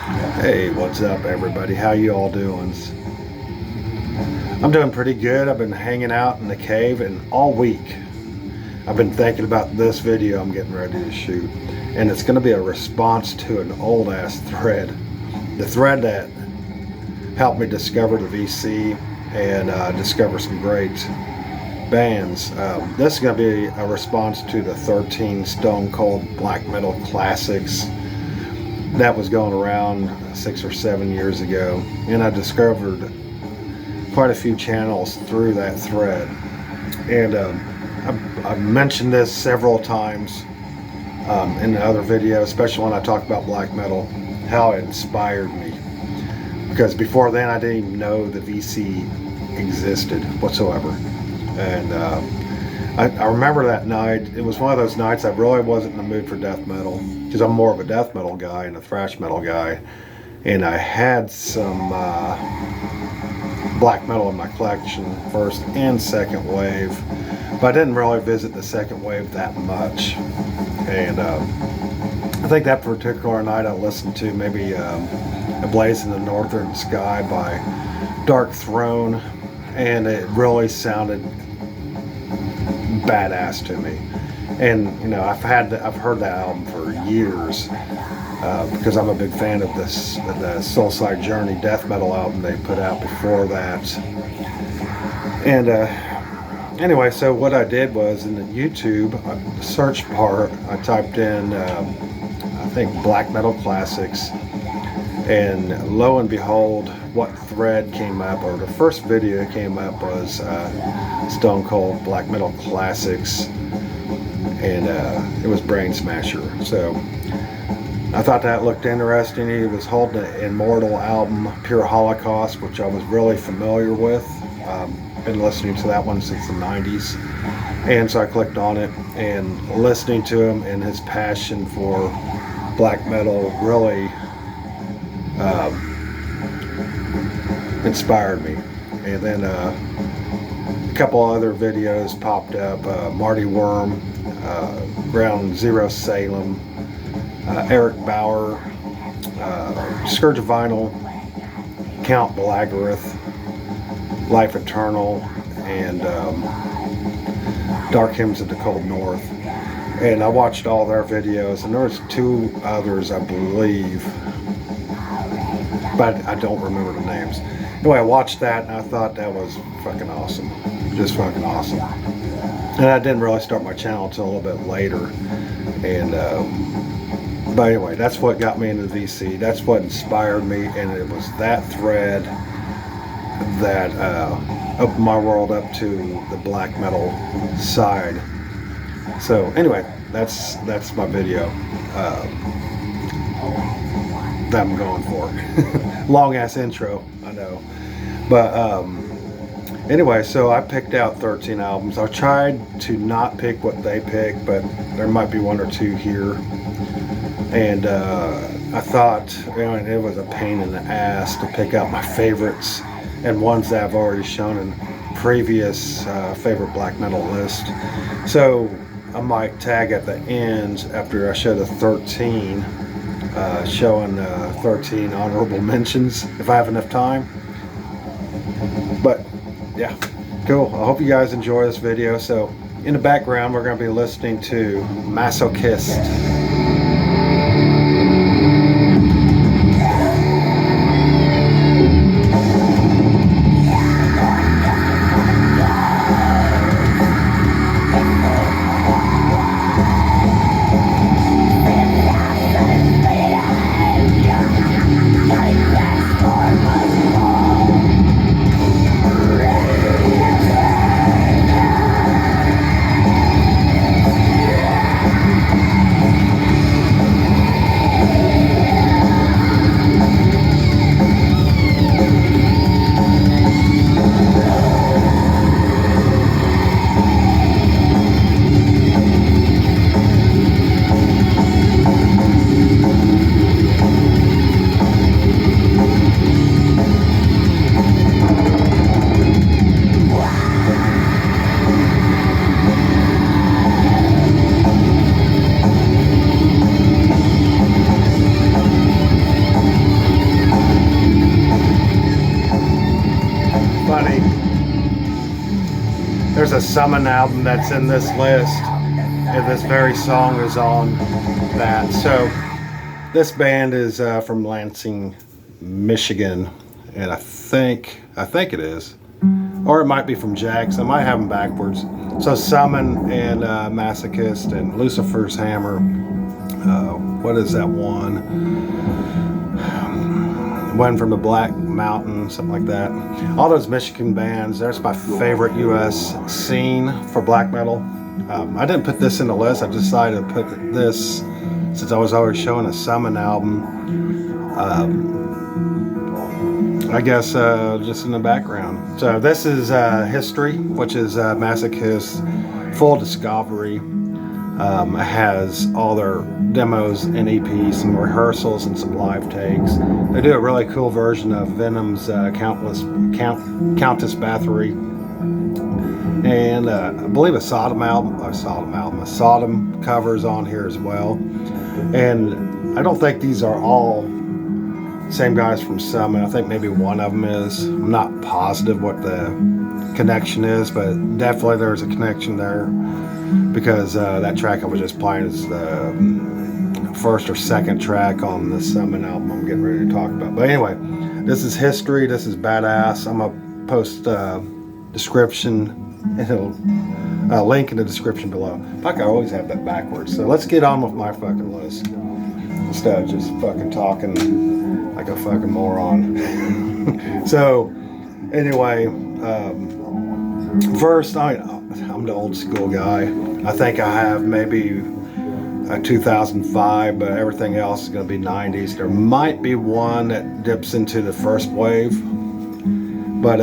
Hey, what's up everybody? How you all doing? I'm doing pretty good. I've been hanging out in the cave and all week I've been thinking about this video I'm getting ready to shoot. And it's going to be a response to an old ass thread. The thread that helped me discover the VC and discover some great bands. This is going to be a response to the 13 Stone Cold Black Metal Classics that was going around 6 or 7 years ago, and I discovered quite a few channels through that thread. And I've mentioned this several times in the other videos, especially when I talk about black metal, how it inspired me, because before then I didn't even know the VC existed whatsoever. And I remember that night. It was one of those nights I really wasn't in the mood for death metal, because I'm more of a death metal guy and a thrash metal guy, and I had some black metal in my collection, first and second wave, but I didn't really visit the second wave that much. And I think that particular night I listened to maybe A Blaze in the Northern Sky by Dark Throne, and it really sounded badass to me. And you know, I've heard that album for years because I'm a big fan of the Soulside Journey death metal album they put out before that. And anyway, so what I did was in the YouTube search part, I typed in I think black metal classics, and lo and behold, what thread came up, or the first video that came up, was Stone Cold Black Metal Classics, and it was Brain Smasher. So I thought that looked interesting. He was holding an Immortal album, Pure Holocaust, which I was really familiar with. Been listening to that one since the 90s. And so I clicked on it, and listening to him and his passion for black metal really inspired me. And then a couple other videos popped up. Marty Worm, Ground Zero Salem, Eric Bauer, Scourge of Vinyl, Count Blagareth, Life Eternal, and Dark Hymns of the Cold North. And I watched all their videos, and there was two others I believe, but I don't remember the names. Anyway, I watched that and I thought that was fucking awesome. Just fucking awesome. And I didn't really start my channel until a little bit later. And but anyway, that's what got me into VC. That's what inspired me, and it was that thread that opened my world up to the black metal side. So anyway, that's my video that I'm going for. Long ass intro, I know. But anyway, so I picked out 13 albums. I tried to not pick what they picked, but there might be one or two here. And I thought, you know, it was a pain in the ass to pick out my favorites and ones that I've already shown in previous favorite black metal list. So I might tag at the end after I show the 13, showing 13 honorable mentions if I have enough time. But yeah, cool. I hope you guys enjoy this video. So in the background, we're going to be listening to Masochist. There's a Summon album that's in this list, and this very song is on that. So this band is from Lansing, Michigan, and I think it is, or it might be from Jackson. I might have them backwards. So Summon and Masochist and Lucifer's Hammer. What is that one? One from the Black Mountain, something like that. All those Michigan bands. That's my favorite U.S. scene for black metal. I didn't put this in the list. I decided to put this since I was always showing a Summon album. I guess just in the background. So this is History, which is Masochist's full discovery. It has all their demos and EPs, some rehearsals, and some live takes. They do a really cool version of Venom's Countess Bathory, and I believe a Sodom covers on here as well. And I don't think these are all same guys from Summon. I think maybe one of them is. I'm not positive what the connection is, but definitely there's a connection there, because that track I was just playing is the first or second track on the Summon album I'm getting ready to talk about. But anyway, this is History. This is badass. I'm gonna post description, link in the description below. Fuck, I always have that backwards. So let's get on with my fucking list instead of just fucking talking like a fucking moron. So anyway, first, I'm the old school guy. I think I have maybe a 2005, but everything else is going to be 90s. There might be one that dips into the first wave, but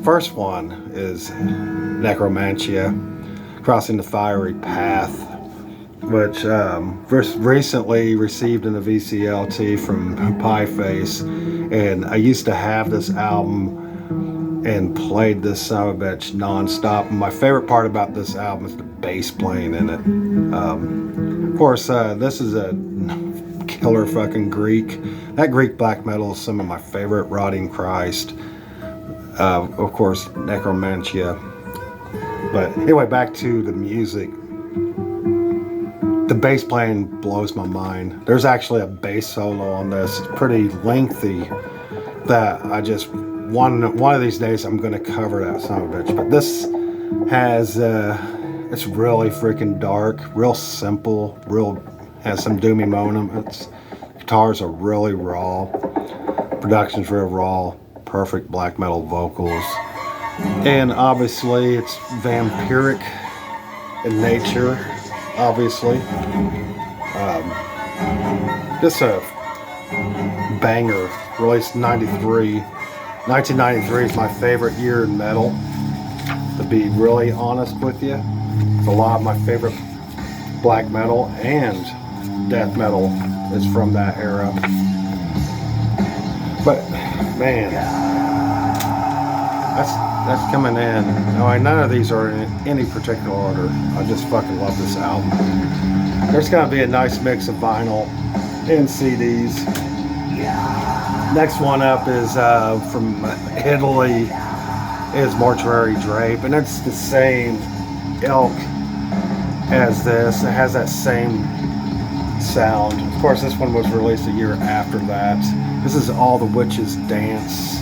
first one is Necromantia, Crossing the Fiery Path, which recently received in a VCLT from Pieface, and I used to have this album and played this son of a bitch non-stop. And my favorite part about this album is the bass playing in it. Of course, this is a killer fucking Greek. That Greek black metal is some of my favorite. Rotting Christ, of course, Necromantia. But anyway, back to the music. The bass playing blows my mind. There's actually a bass solo on this. It's pretty lengthy, that I just one of these days I'm gonna cover that son of a bitch. But this has it's really freaking dark, real simple, has some doomy moments. Guitars are really raw, production's real raw, perfect black metal vocals, and obviously it's vampiric in nature. Obviously, this a banger, released in 93. 1993 is my favorite year in metal, to be really honest with you. A lot of my favorite black metal and death metal is from that era. But man, that's coming in. No, none of these are in any particular order. I just fucking love this album. There's gonna be a nice mix of vinyl and CDs. Next one up is from Italy, is Mortuary Drape, and it's the same ilk as this. It has that same sound. Of course, this one was released a year after that. This is All the Witches Dance.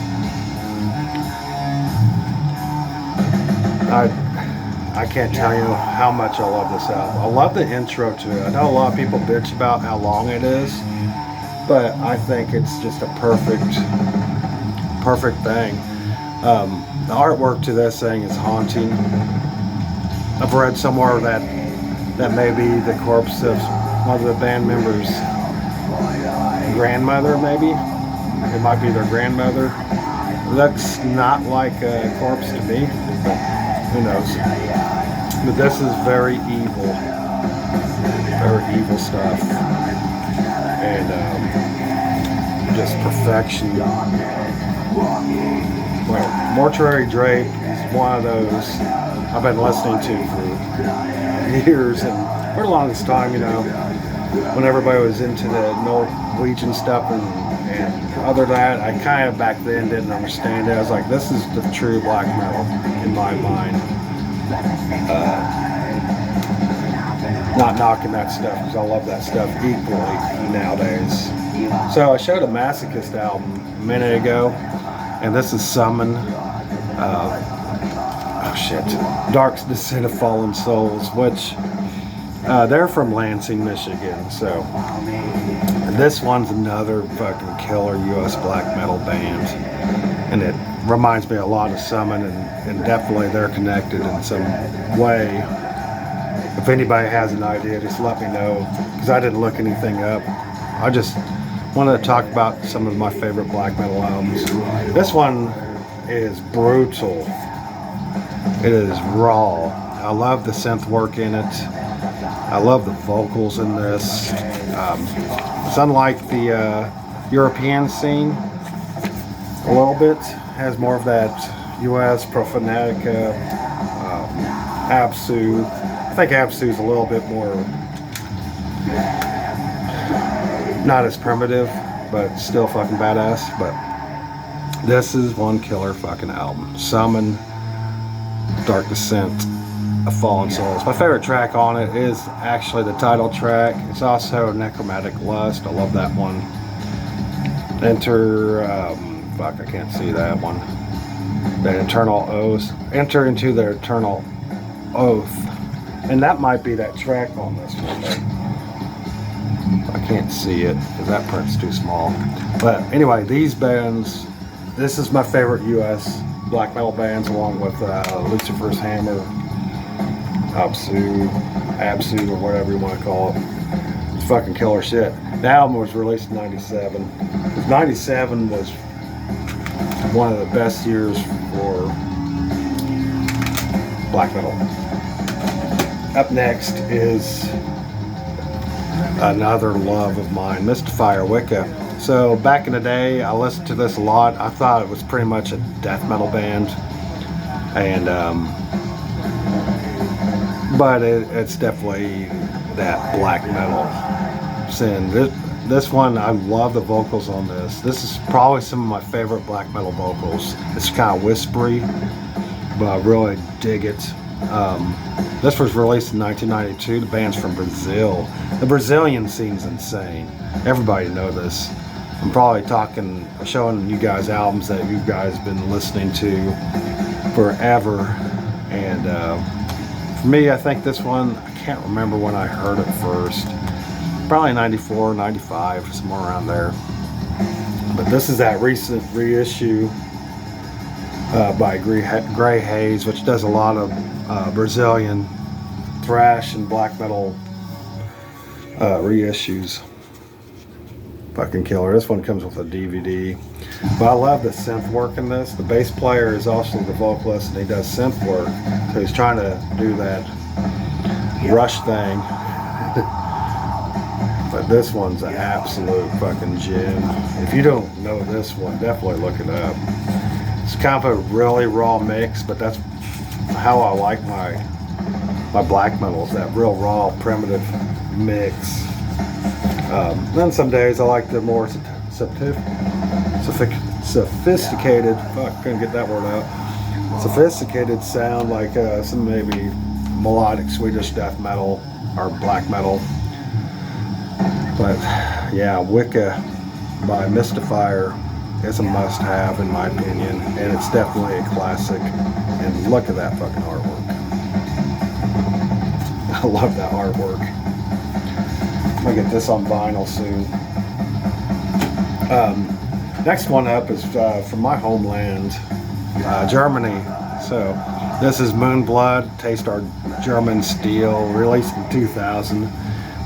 I can't tell you how much I love this album. I love the intro to it. I know a lot of people bitch about how long it is, but I think it's just a perfect thing. The artwork to this thing is haunting. I've read somewhere that may be the corpse of one of the band members' grandmother, maybe. It might be their grandmother. Looks not like a corpse to me, but who knows. But this is very evil stuff, and just perfection. Well, Mortuary Drape is one of those I've been listening to for years, and for the longest time, you know, when everybody was into the Norwegian stuff and other than that, I kind of back then didn't understand it. I was like, this is the true black metal in my mind. Not knocking that stuff, because I love that stuff equally nowadays. So I showed a Masochist album a minute ago, and this is Summon. Dark Descent of Fallen Souls, which they're from Lansing, Michigan. So this one's another fucking killer U.S. black metal band, and it reminds me a lot of Summon, and definitely they're connected in some way. If anybody has an idea, just let me know, because I didn't look anything up. I just wanted to talk about some of my favorite black metal albums. This one is brutal. It is raw. I love the synth work in it. I love the vocals in this. It's unlike the European scene a little bit. It has more of that US Profanatica, Absu. I think Absu is a little bit more, not as primitive, but still fucking badass. But this is one killer fucking album. Summon, Dark Descent of Fallen Souls. My favorite track on it is actually the title track. It's also Necromantic Lust. I love that one. Enter, I can't see that one. The Eternal Oath. Enter into the Eternal Oath. And that might be that track on this one. I can't see it because that print's too small. But anyway, these bands, this is my favorite US black metal bands, along with Lucifer's Hammer, Absu, or whatever you want to call it. It's fucking killer shit. The album was released in '97. 97 was one of the best years for black metal. Up next is another love of mine, Mystifier, Wicca. So back in the day, I listened to this a lot. I thought it was pretty much a death metal band, and but it's definitely that black metal sin. This one, I love the vocals on this. This is probably some of my favorite black metal vocals. It's kind of whispery, but I really dig it. This was released in 1992. The band's from Brazil. The Brazilian scene's insane. Everybody knows this. I'm probably showing you guys albums that you guys been listening to forever. And for me, I think this one, I can't remember when I heard it first. Probably 94, 95, somewhere around there. But this is that recent reissue by Grey Haze, which does a lot of Brazilian thrash and black metal reissues. Fucking killer. This one comes with a DVD. But I love the synth work in this. The bass player is also the vocalist, and he does synth work. So he's trying to do that Rush thing. But this one's an absolute fucking gem. If you don't know this one, definitely look it up. It's kind of a really raw mix, but that's how I like my black metals, that real raw, primitive mix. Then some days I like the more sophisticated, couldn't get that word out, sophisticated sound, like some maybe melodic Swedish death metal or black metal. But yeah, Wicca by Mystifier is a must-have in my opinion, and it's definitely a classic. And look at that fucking artwork. I love that artwork. I'm gonna get this on vinyl soon. Next one up is from my homeland, Germany. So this is Moonblood, Taste Our German Steel, released in 2000.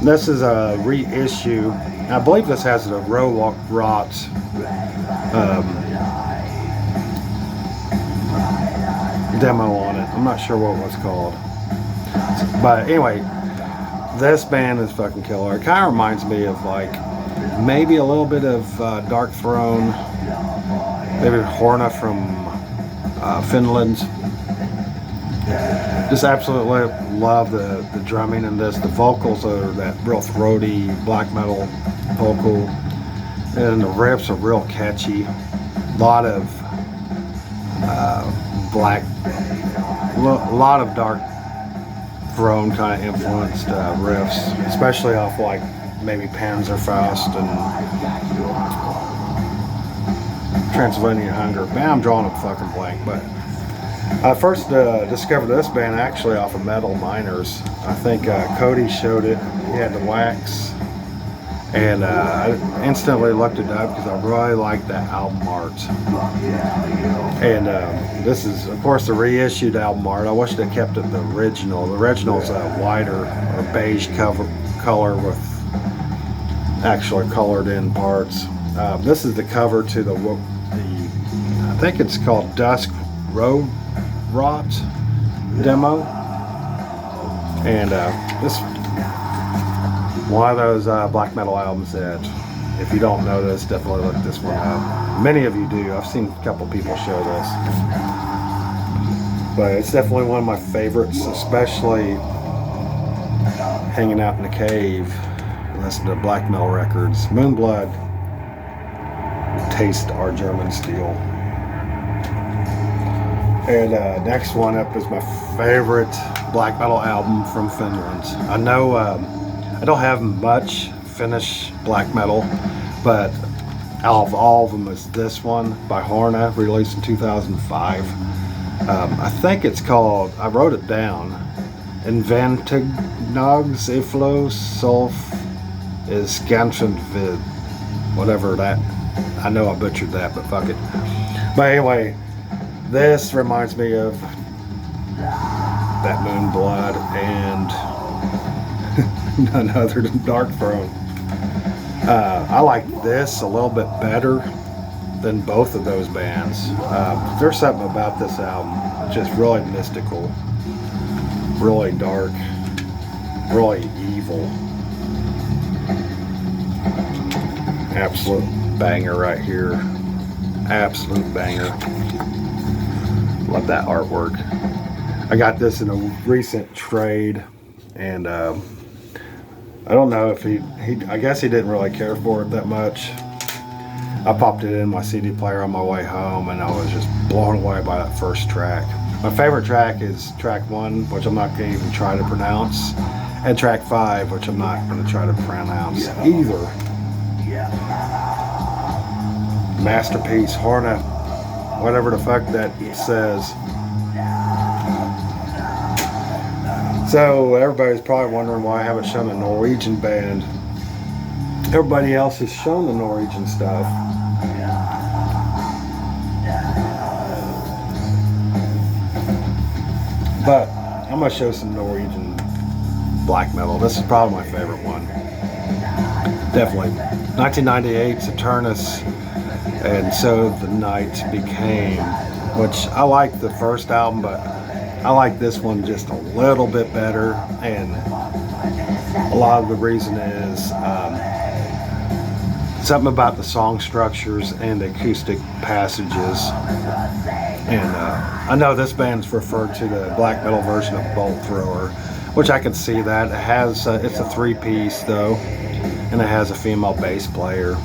This is a reissue. I believe this has a Rot demo on it. I'm not sure what it was called. But anyway, this band is fucking killer. It kind of reminds me of like maybe a little bit of Dark Throne, maybe Horna from Finland. Just absolutely love the drumming in this. The vocals are that real throaty black metal vocal, and the riffs are real catchy. A lot of a lot of Dark Throne kind of influenced riffs, especially off like maybe Panzerfaust and Transylvania Hunger. Man, I'm drawing a fucking blank, but I first discovered this band actually off of Metal Miners. I think Cody showed it. He had the wax, and I instantly looked it up because I really liked that album art. And this is, of course, the reissued album art. I wish they kept it the original. The original's a whiter or beige color with actually colored in parts. This is the cover to the I think it's called Dusk Road Rot demo, and this one of those black metal albums that, if you don't know this, definitely look this one up. Many of you do. I've seen a couple people show this, but it's definitely one of my favorites, especially hanging out in the cave, listening to black metal records. Moonblood, Taste Our German Steel. And next one up is my favorite black metal album from Finland. I know I don't have much Finnish black metal, but out of all of them is this one by Horna, released in 2005. I think it's called, I wrote it down, Inventagnags iflo solf is gansen vid, whatever that, I know I butchered that, but fuck it. But anyway, this reminds me of that Moonblood and none other than Dark Throne. I like this a little bit better than both of those bands. There's something about this album, just really mystical, really dark, really evil. Absolute banger right here. Absolute banger. Love that artwork. I got this in a recent trade, and I don't know if he I guess he didn't really care for it that much. I popped it in my CD player on my way home, and I was just blown away by that first track. My favorite track is track 1, which I'm not going to even try to pronounce, and track 5, which I'm not going to try to pronounce either. Masterpiece, Horna, whatever the fuck that says. So everybody's probably wondering why I haven't shown a Norwegian band. Everybody else has shown the Norwegian stuff. But I'm going to show some Norwegian black metal. This is probably my favorite one. Definitely. 1998's Eternus, and So the Night Became, which I like the first album, but I like this one just a little bit better, and a lot of the reason is something about the song structures and the acoustic passages. And I know this band's referred to the black metal version of Bolt Thrower, which I can see that. It has it's a 3-piece though, and it has a female bass player.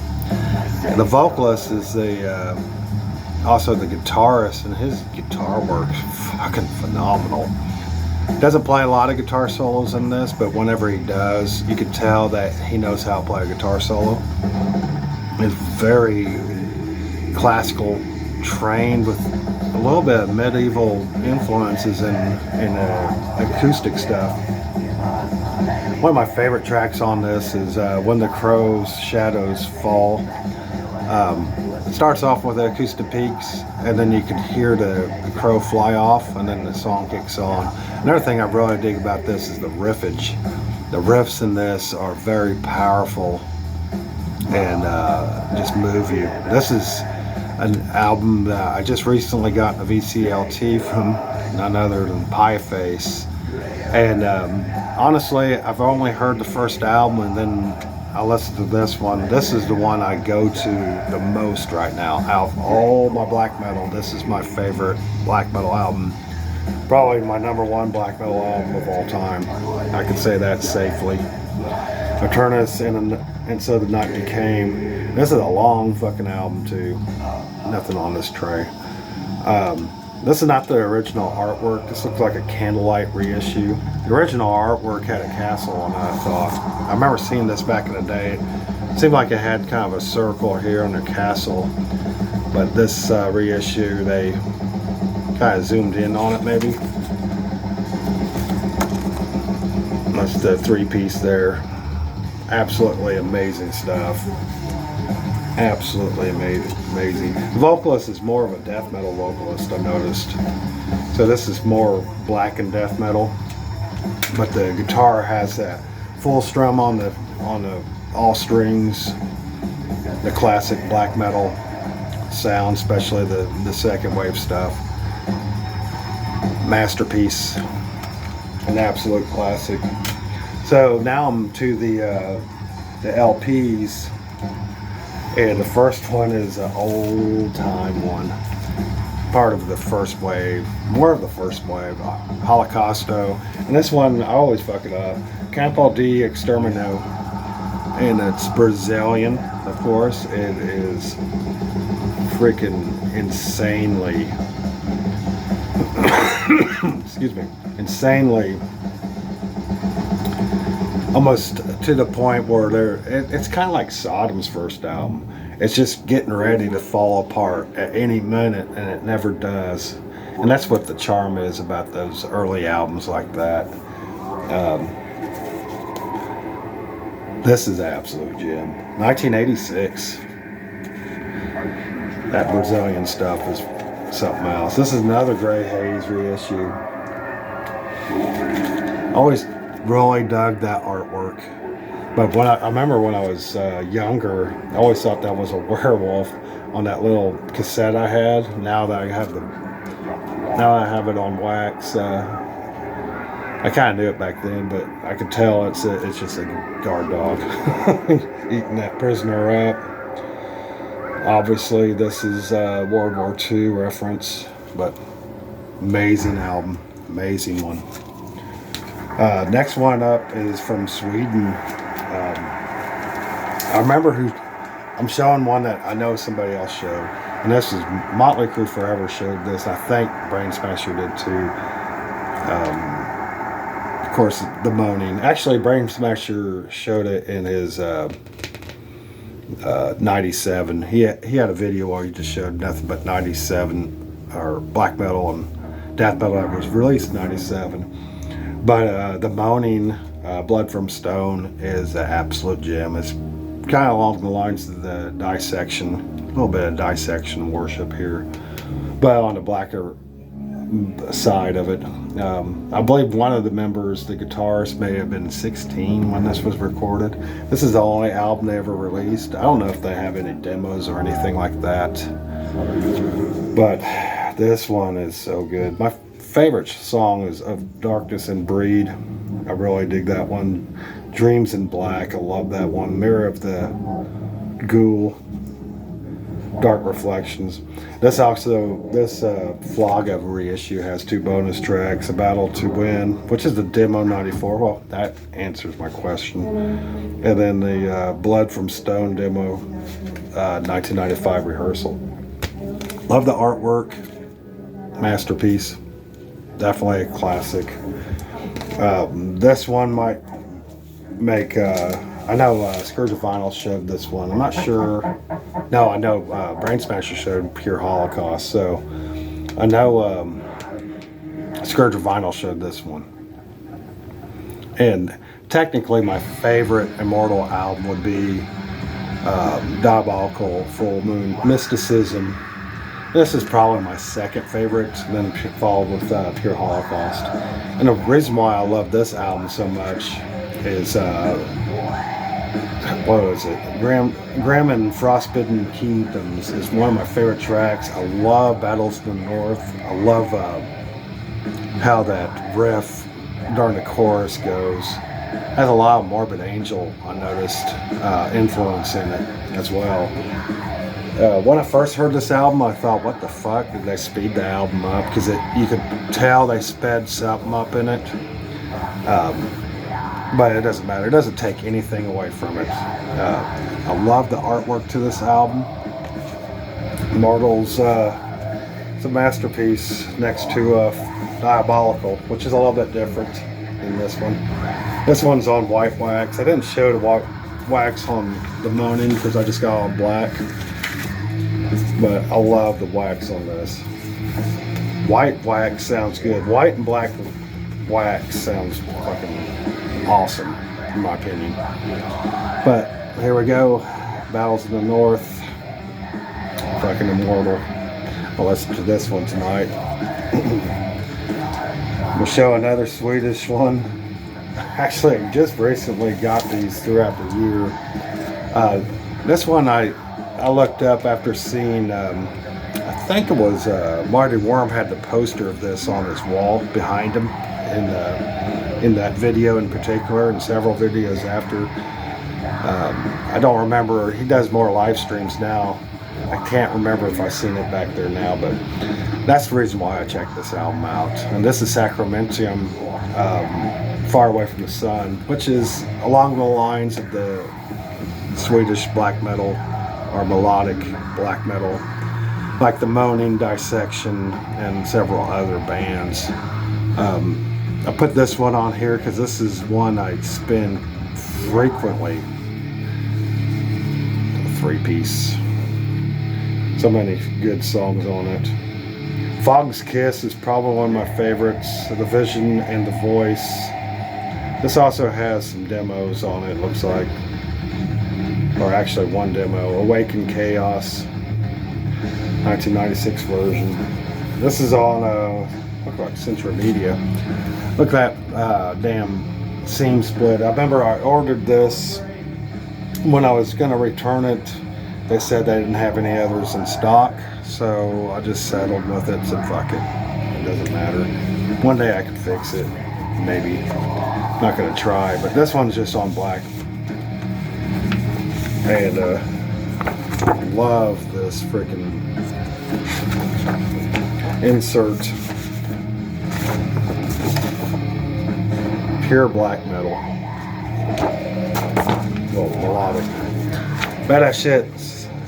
And the vocalist is the also the guitarist, and his guitar work fucking phenomenal. Doesn't play a lot of guitar solos in this, but whenever he does, you can tell that he knows how to play a guitar solo. It's very classical, trained with a little bit of medieval influences in acoustic stuff. One of my favorite tracks on this is When the Crow's Shadows Fall. It starts off with the acoustic peaks, and then you can hear the crow fly off, and then the song kicks on. Another thing I really dig about this is the riffage. The riffs in this are very powerful and just move you. This is an album that I just recently got a VCLT from none other than Pieface. And honestly, I've only heard the first album, and then I listened to this one. This is the one I go to the most right now. Out of all my black metal, this is my favorite black metal album. Probably my #1 black metal album of all time. I can say that safely. Eternus and So the Night Became. This is a long fucking album too. Nothing on this tray. This is not the original artwork. This looks like a candlelight reissue. The original artwork had a castle on it, I thought. I remember seeing this back in the day. It seemed like it had kind of a circle here on the castle. But this reissue, they kind of zoomed in on it maybe. That's the 3-piece there. Absolutely amazing stuff. Absolutely amazing. The vocalist is more of a death metal vocalist, I noticed. So this is more black and death metal, but the guitar has that full strum on the all strings, the classic black metal sound, especially the second wave stuff. Masterpiece, an absolute classic. So now I'm to the LPs. And the first one is an old time one, part of the first wave, more of the first wave, Holocausto. And this one, I always fuck it up, Campo de Exterminio. And it's Brazilian, of course. It is freaking insanely, excuse me, insanely, almost to the point where it's kind of like Sodom's first album. It's just getting ready to fall apart at any minute, and it never does. And that's what the charm is about those early albums like that. This is an absolute gem. 1986. That Brazilian stuff is something else. This is another Grey Haze reissue. Always really dug that artwork, but when I remember when I was younger, I always thought that was a werewolf on that little cassette I had. Now that I have it on wax, I kind of knew it back then, but I could tell it's just a guard dog eating that prisoner up. Obviously, this is World War II reference, but amazing album, amazing one. Next one up is from Sweden. I remember I'm showing one that I know somebody else showed, and this is Motley Crue Forever showed this. I think Brain Smasher did too. Of course, the Moaning. Actually, Brain Smasher showed it in his 97. He had a video where he just showed nothing but 97 or black metal and death metal that was released in 97. But the Moaning, Blood from Stone, is an absolute gem. It's kind of along the lines of the Dissection, a little bit of Dissection worship here, but on the blacker side of it. I believe one of the members, the guitarist, may have been 16 when this was recorded. This is the only album they ever released. I don't know if they have any demos or anything like that, but this one is so good. My favorite song is Of Darkness and Breed. I really dig that one. Dreams in Black, I love that one. Mirror of the Ghoul, Dark Reflections. This Flaga reissue has 2 bonus tracks, A Battle to Win, which is the demo 94. Well, that answers my question. And then the Blood from Stone demo 1995 rehearsal. Love the artwork. Masterpiece. Definitely a classic. This one might make, I know Scourge of Vinyl showed this one. I'm not sure. No, I know Brain Smasher showed Pure Holocaust. So I know Scourge of Vinyl showed this one. And technically my favorite Immortal album would be Diabolical Full Moon Mysticism. This is probably my second favorite, then followed with Pure Holocaust. And the reason why I love this album so much is, what was it? Grim and Frostbitten Kingdoms is one of my favorite tracks. I love Battles in the North. I love how that riff during the chorus goes. Has a lot of Morbid Angel, I noticed, influence in it as well. When I first heard this album, I thought, what the fuck? Did they speed the album up? Because you could tell they sped something up in it. But it doesn't matter. It doesn't take anything away from it. I love the artwork to this album. Immortals It's a masterpiece next to Diabolical, which is a little bit different than this one. This one's on white wax. I didn't show the white wax on the Moaning because I just got on black. But I love the wax on this. White wax sounds good. White and black wax sounds fucking awesome, in my opinion. But here we go. Battles in the North. Fucking immortal. I'll listen to this one tonight. We'll show another Swedish one. Actually, I just recently got these throughout the year. This one I looked up after seeing, I think it was Marty Worm had the poster of this on his wall behind him in that video in particular, and several videos after. I don't remember. He does more live streams now. I can't remember if I've seen it back there now, but that's the reason why I checked this album out. And this is Sacramentium, Far Away from the Sun, which is along the lines of the Swedish black metal or melodic black metal, like the Moaning, Dissection, and several other bands. I put this one on here because this is one I spin frequently. A three-piece. So many good songs on it. Fog's Kiss is probably one of my favorites. The Vision and the Voice. This also has some demos on it, looks like. Or actually one demo. Awaken Chaos. 1996 version. This is on, look like Central Media. Look at that damn seam split. I remember I ordered this when I was going to return it. They said they didn't have any others in stock, so I just settled with it. Said fuck it, it doesn't matter. One day I could fix it, maybe. Not gonna try, but this one's just on black. And love this freaking insert. Pure black metal. Well, melodic. Badass shit.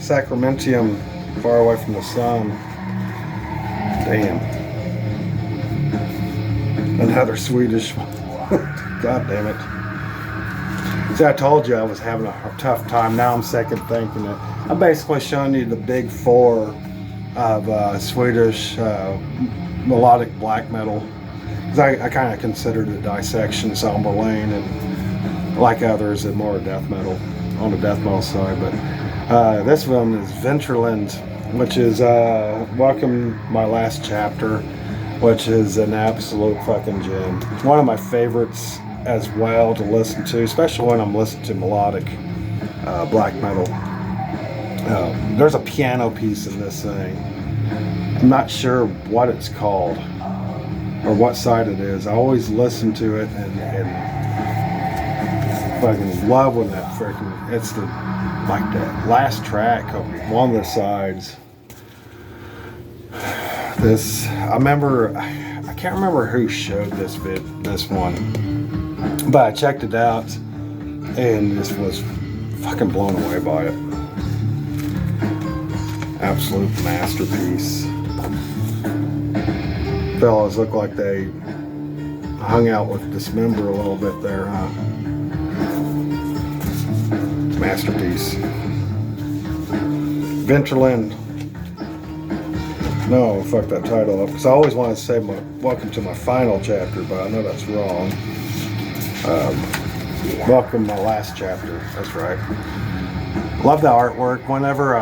Sacramentium, Far Away from the Sun. Damn. Another Swedish one. God damn it. See, I told you I was having a tough time. Now I'm second thinking it. I'm basically showing you the big four of Swedish melodic black metal. Because I kind of considered it Dissection, Somberlane, and like others, that more death metal, on the death metal side. But this one is Venturland, which is Welcome My Last Chapter, which is an absolute fucking gem. One of my favorites as well to listen to, especially when I'm listening to melodic black metal. There's a piano piece in this thing. I'm not sure what it's called or what side it is. I always listen to it and fucking love when that freaking, it's the like that last track of one of the sides. This, I remember, I can't remember who showed this one, but I checked it out and just was fucking blown away by it. Absolute masterpiece. Fellas look like they hung out with Dismember a little bit there, huh? Masterpiece. Venturland. No, fuck that title up. Because I always want to say welcome to my final chapter, but I know that's wrong. Welcome my last chapter. That's right. Love the artwork. Whenever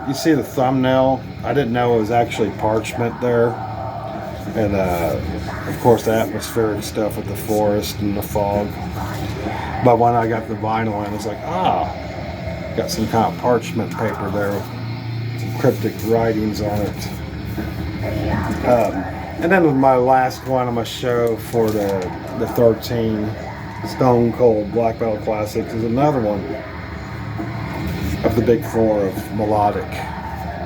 you see the thumbnail, I didn't know it was actually parchment there. And of course the atmospheric stuff with the forest and the fog. But when I got the vinyl in, it's like, got some kind of parchment paper there with some cryptic writings on it. And then with my last one I'm going to show for the 13 Stone Cold Black Metal Classics is another one of the big four of melodic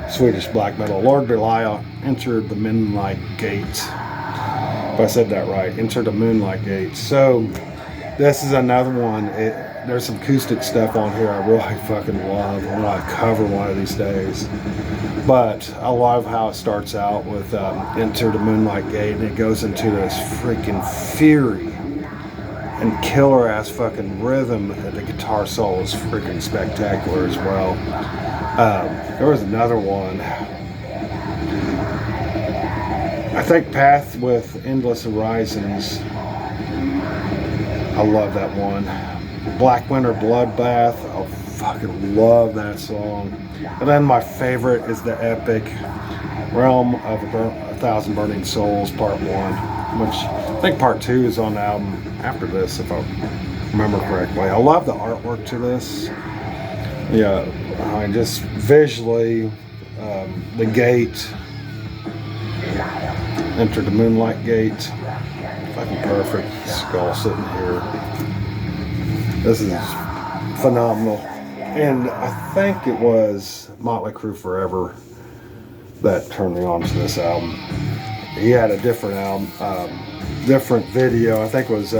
Swedish black metal. Lord Belial entered the Moonlight Gate. If I said that right, entered the Moonlight Gate. So this is another one. there's some acoustic stuff on here I really fucking love. I want to cover one of these days. But I love how it starts out with Enter the Moonlight Gate, and it goes into this freaking fury and killer ass fucking rhythm. The guitar solo is freaking spectacular as well. There was another one. I think Path with Endless Horizons. I love that one. Black Winter Bloodbath. I fucking love that song. And then my favorite is the epic Realm of a Thousand Burning Souls Part 1, which I think Part 2 is on the album after this, if I remember correctly. I love the artwork to this. Yeah, I just visually, the gate, Enter the Moonlight Gate, fucking perfect. Skull sitting here. This is phenomenal. And I think it was Motley Crue Forever that turned me on to this album. He had a different album, different video. I think it was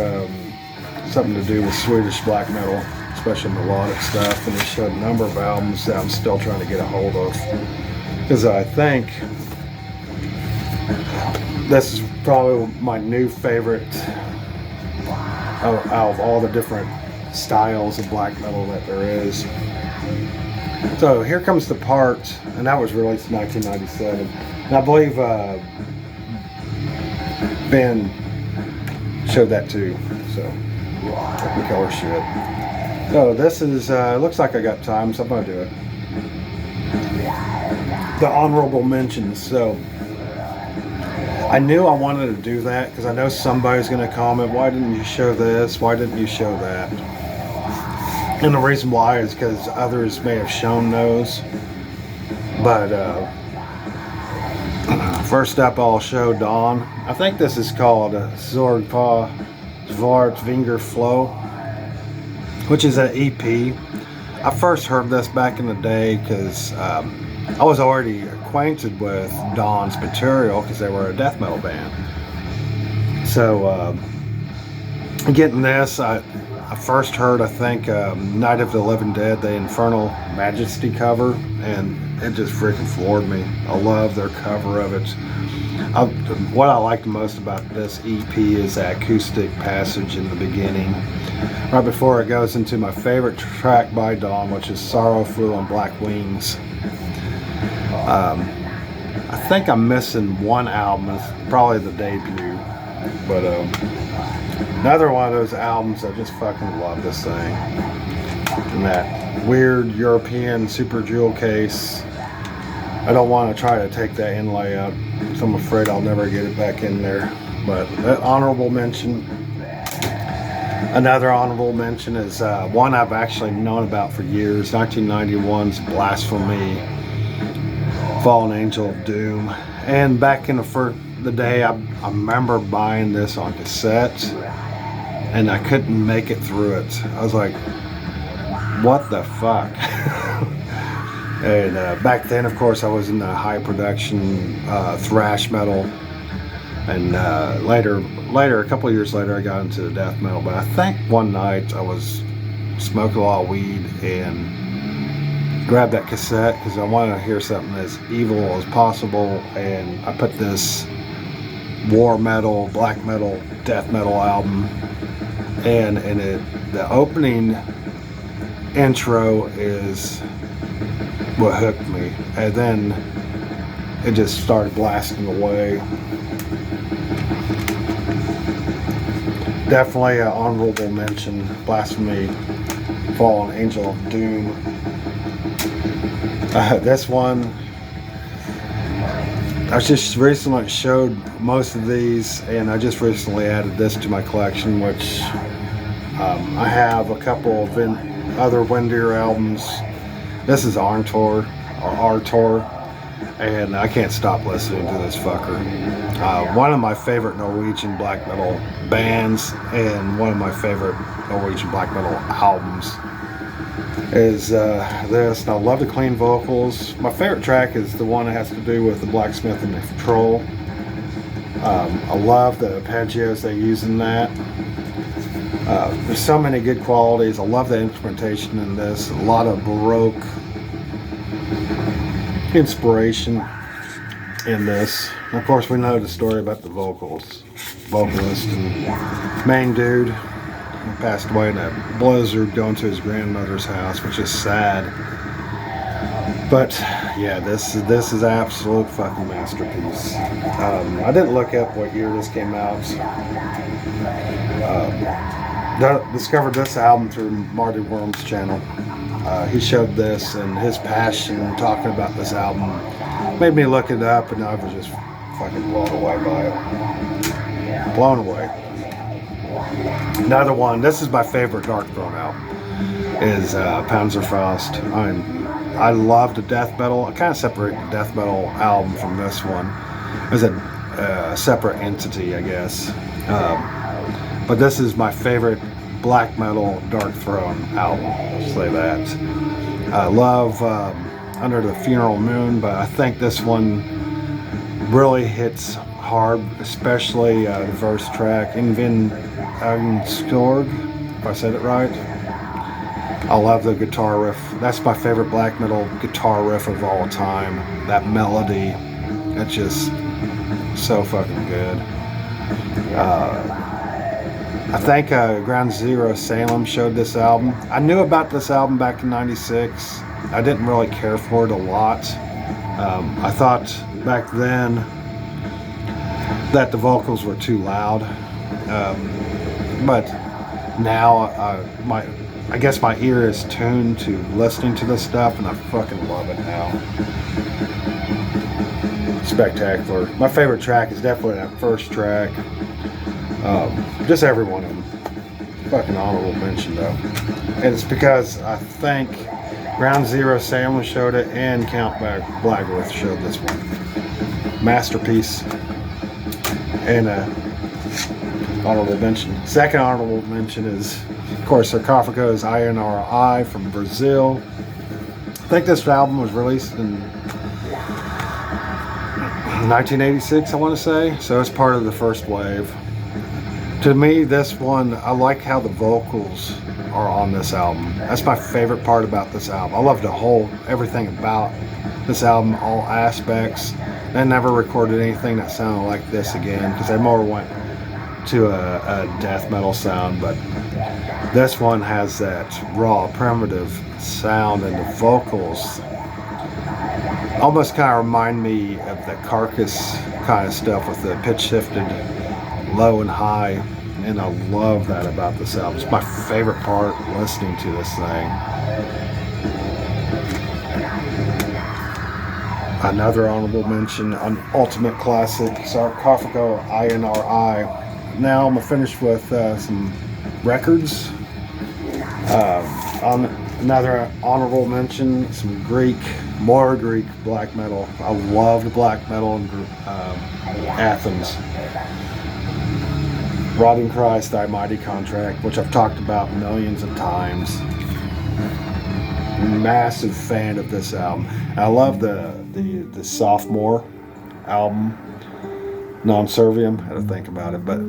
something to do with Swedish black metal, especially melodic stuff. And it showed a number of albums that I'm still trying to get a hold of. Because I think this is probably my new favorite out of all the different styles of black metal that there is. So here comes the part, and that was released in 1997. And I believe Ben showed that too. So Technicolor shit. So this is looks like I got time, so I'm gonna do it. The honorable mentions. So I knew I wanted to do that because I know somebody's going to comment, why didn't you show this? Why didn't you show that? And the reason why is because others may have shown those. But first up, I'll show Dawn. I think this is called Zorgpa Zwartvinger Flow, which is an EP. I first heard this back in the day because I was already acquainted with Dawn's material because they were a death metal band. So getting this, I first heard, I think, Night of the Living Dead, the Infernal Majesty cover, and it just freaking floored me. I love their cover of it. What I like the most about this EP is that acoustic passage in the beginning, right before it goes into my favorite track by Dawn, which is Sorrow Flew on Black Wings. I think I'm missing one album. It's probably the debut, but another one of those albums I just fucking love this thing. And that weird European super jewel case. I don't want to try to take that inlay out, so I'm afraid I'll never get it back in there. But that honorable mention. Another honorable mention is one I've actually known about for years. 1991's Blasphemy, Fallen Angel of Doom. And back in the day, I remember buying this on cassette, and I couldn't make it through it. I was like, what the fuck? And back then, of course, I was in the high production thrash metal, and later, a couple of years later, I got into death metal. But I think one night I was smoking a lot of weed and grabbed that cassette because I wanted to hear something as evil as possible, and I put this war metal, black metal, death metal album, and the opening intro is what hooked me, and then it just started blasting away. Definitely an honorable mention. Blasphemy, Fallen Angel of Doom. This one, I just recently showed most of these, and I just recently added this to my collection, which I have a couple of other Windir albums. This is Arntor, or Artor, and I can't stop listening to this fucker. One of my favorite Norwegian black metal bands, and one of my favorite Norwegian black metal albums is this. And I love the clean vocals. My favorite track is the one that has to do with the blacksmith and the troll. I love the arpeggios they use in that. There's so many good qualities. I love the instrumentation in this. A lot of Baroque inspiration in this. Of course, we know the story about the vocalist and main dude who passed away in a blizzard going to his grandmother's house, which is sad. But yeah, this is an absolute fucking masterpiece. I didn't look up what year this came out. Discovered this album through Marty Worm's channel. He showed this, and his passion talking about this album made me look it up, and I was just fucking blown away by it. Blown away. Another one, this is my favorite Darkthrone album, is Panzerfaust. I love the death metal. I kind of separate the death metal album from this one as a separate entity, I guess. But this is my favorite black metal Darkthrone album, I'll say that. I love Under the Funeral Moon, but I think this one really hits hard, especially the verse track, Invin Agenskorg, if I said it right. I love the guitar riff. That's my favorite black metal guitar riff of all time. That melody, it's just so fucking good. I think Ground Zero Salem showed this album. I knew about this album back in '96. I didn't really care for it a lot. I thought back then that the vocals were too loud. But now I guess my ear is tuned to listening to this stuff, and I fucking love it now. Spectacular. My favorite track is definitely that first track. Just every one of them. Fucking honorable mention though. And it's because I think Ground Zero Salem showed it, and Count Blackworth showed this one. Masterpiece. And honorable mention. Second honorable mention is, of course, Sarcophagus INRI from Brazil. I think this album was released in 1986, I want to say. So it's part of the first wave. To me, this one, I like how the vocals are on this album. That's my favorite part about this album. I love everything about this album, all aspects. They never recorded anything that sounded like this again, because they more went to a death metal sound, but this one has that raw, primitive sound, and the vocals almost kind of remind me of the Carcass kind of stuff with the pitch shifted low and high, and I love that about this album. It's my favorite part listening to this thing. Another honorable mention, an ultimate classic, Sarcophago INRI. Now I'm gonna finish with some records. On another honorable mention, some more Greek black metal. I loved black metal in Athens. Rotting Christ, Thy Mighty Contract, which I've talked about millions of times. Massive fan of this album. I love the sophomore album, Non Serviam. I had to think about it, but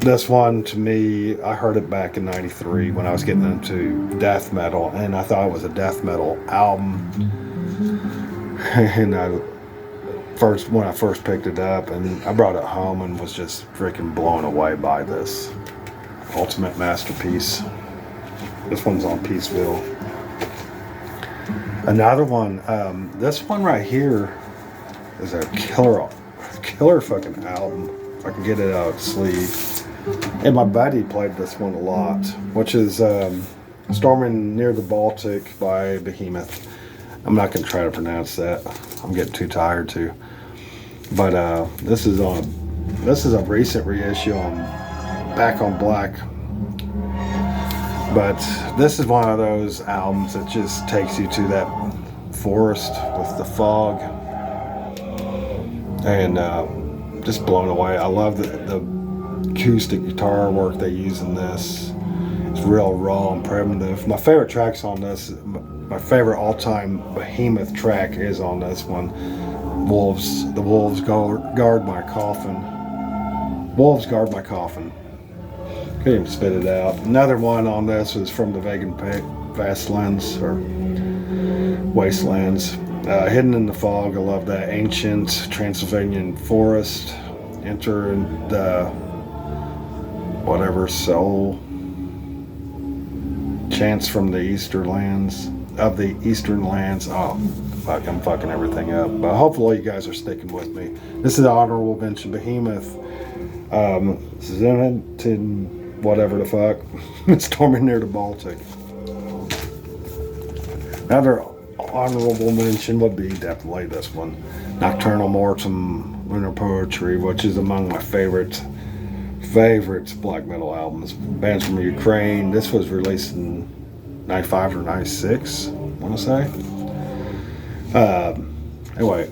this one, to me, I heard it back in '93 when I was getting into death metal, and I thought it was a death metal album. And when I first picked it up, and I brought it home and was just freaking blown away by this ultimate masterpiece. This one's on Peaceville. Another one, this one right here is a killer fucking album. If I can get it out of its sleeve. And my buddy played this one a lot, which is Storming Near the Baltic by Behemoth. I'm not going to try to pronounce that. I'm getting too tired to. But this is a recent reissue on Back on Black. But this is one of those albums that just takes you to that forest with the fog, and just blown away. I love the acoustic guitar work they use in this. It's real raw and primitive. My favorite tracks on this, my favorite all-time Behemoth track is on this one. The Wolves Guard My Coffin. Wolves Guard My Coffin. Couldn't even spit it out. Another one on this was from the Vegan Wastelands or Wastelands. Hidden in the Fog. I love that. Ancient Transylvanian Forest. Enter the whatever soul. Chants from the Eastern Lands. Of the Eastern Lands. Oh, fuck, I'm fucking everything up. But hopefully you guys are sticking with me. This is the honorable mention. Behemoth. Zenton, whatever the fuck. Storming near the Baltic. Another honorable mention would be definitely this one. Nocturnal Mortem, Lunar Poetry, which is among my favorites black metal albums. Bands from Ukraine. This was released in 95 or 96, I want to say. Anyway,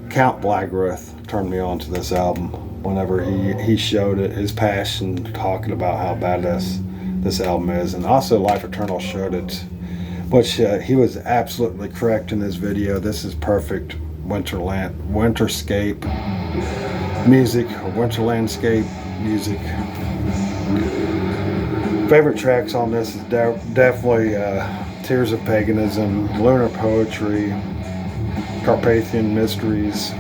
Count Blackruth turned me on to this album whenever he showed it, his passion, talking about how badass this album is. And also Life Eternal showed it, which he was absolutely correct in this video. This is perfect winterscape music, or winter landscape music. Favorite tracks on this is definitely Tears of Paganism, Lunar Poetry, Carpathian Mysteries.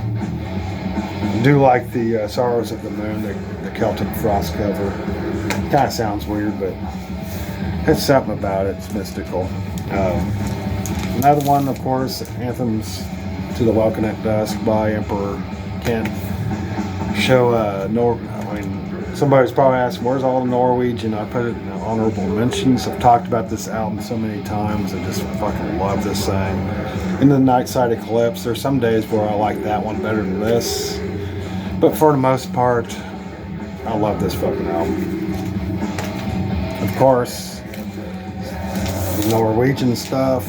I do like the Sorrows of the Moon, the Celtic Frost cover. Kind of sounds weird, but it's something about it. It's mystical. Another one, of course, Anthems to the Welcome at Dusk by Emperor Kent. Somebody's probably asking, where's all the Norwegian? I put it in the honorable mentions. I've talked about this album so many times. I just fucking love this thing. In the Night Side Eclipse, there's some days where I like that one better than this. But for the most part, I love this fucking album. Of course, the Norwegian stuff.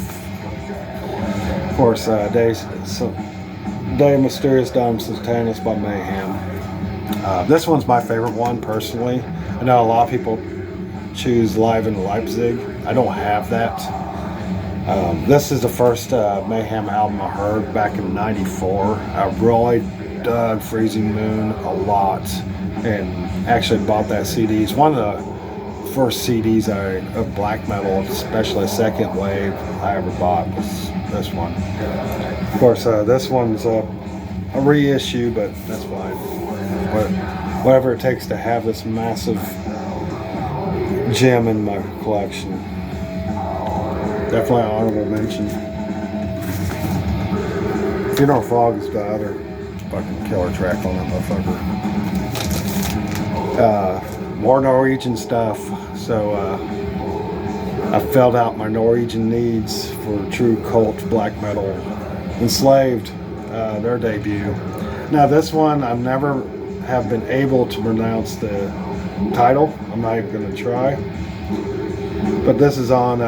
Of course, Day of Mysterious Dime Satanas by Mayhem. This one's my favorite one, personally. I know a lot of people choose Live in Leipzig. I don't have that. This is the first Mayhem album I heard back in '94. I really dug Freezing Moon a lot and actually bought that CD. It's one of the first CDs of black metal, especially second wave, I ever bought was this one. Of course, this one's a reissue, but that's fine. Whatever it takes to have this massive gem in my collection. Definitely an honorable mention. Funeral Frog is the other fucking killer track on that motherfucker. More Norwegian stuff. So I filled out my Norwegian needs for True Cult Black Metal. Enslaved, their debut. Now this one I've never have been able to pronounce the title. I'm not even going to try. But this is on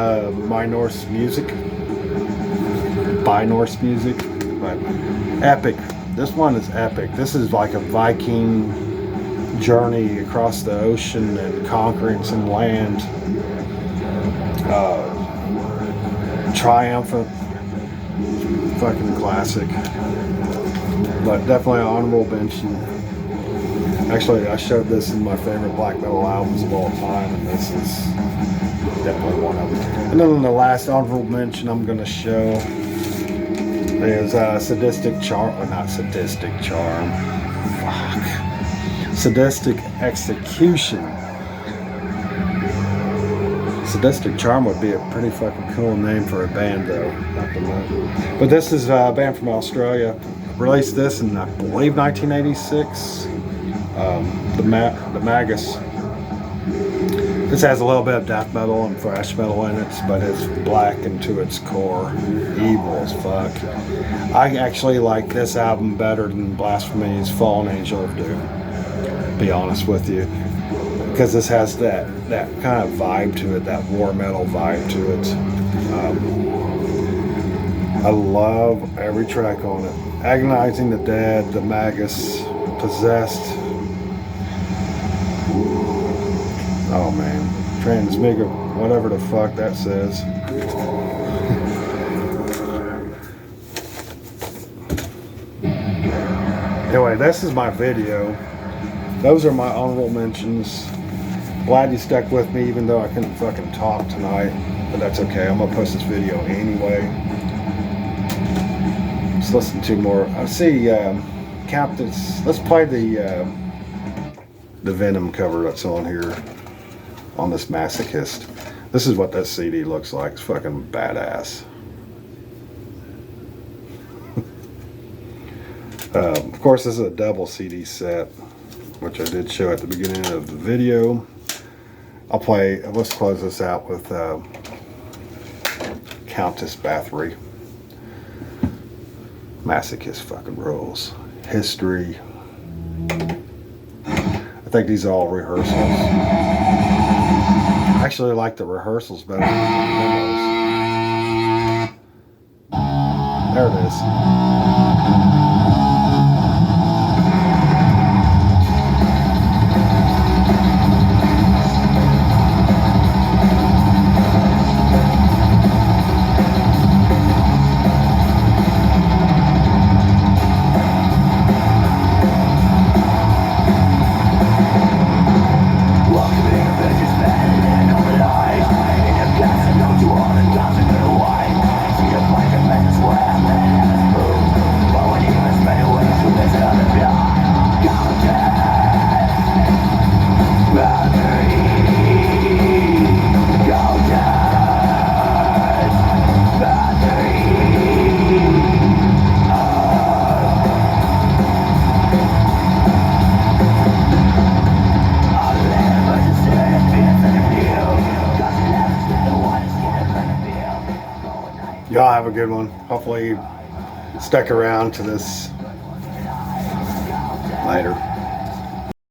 By Norse Music. But epic. This one is epic. This is like a Viking journey across the ocean and conquering some land. Triumphant. Fucking classic. But definitely an honorable mention. Actually, I showed this in my favorite black metal albums of all time, and this is definitely one of them. And then the last honorable mention I'm going to show is Sadistic Charm. Fuck. Sadistic Execution. Sadistic Charm would be a pretty fucking cool name for a band, though. But this is a band from Australia. Released this in, I believe, 1986. The Magus. This has a little bit of death metal and thrash metal in it, but it's black into its core. Evil as fuck. I actually like this album better than Blasphemy's Fallen Angel of Doom, to be honest with you. Because this has that kind of vibe to it, that war metal vibe to it. I love every track on it. Agonizing the Dead, The Magus, Possessed. Oh man, Transmigra, whatever the fuck that says. Anyway, this is my video. Those are my honorable mentions. Glad you stuck with me, even though I couldn't fucking talk tonight. But that's okay. I'm gonna post this video anyway. Let's listen to more. I see. Count this. Let's play the Venom cover that's on here on this Masochist. This is what that CD looks like. It's fucking badass. Of course, this is a double CD set, which I did show at the beginning of the video. Let's close this out with Countess Bathory. Masochist fucking rules. History. I think these are all rehearsals. I actually like the rehearsals better than the demos. There it is. Y'all have a good one. Hopefully you stuck around to this later.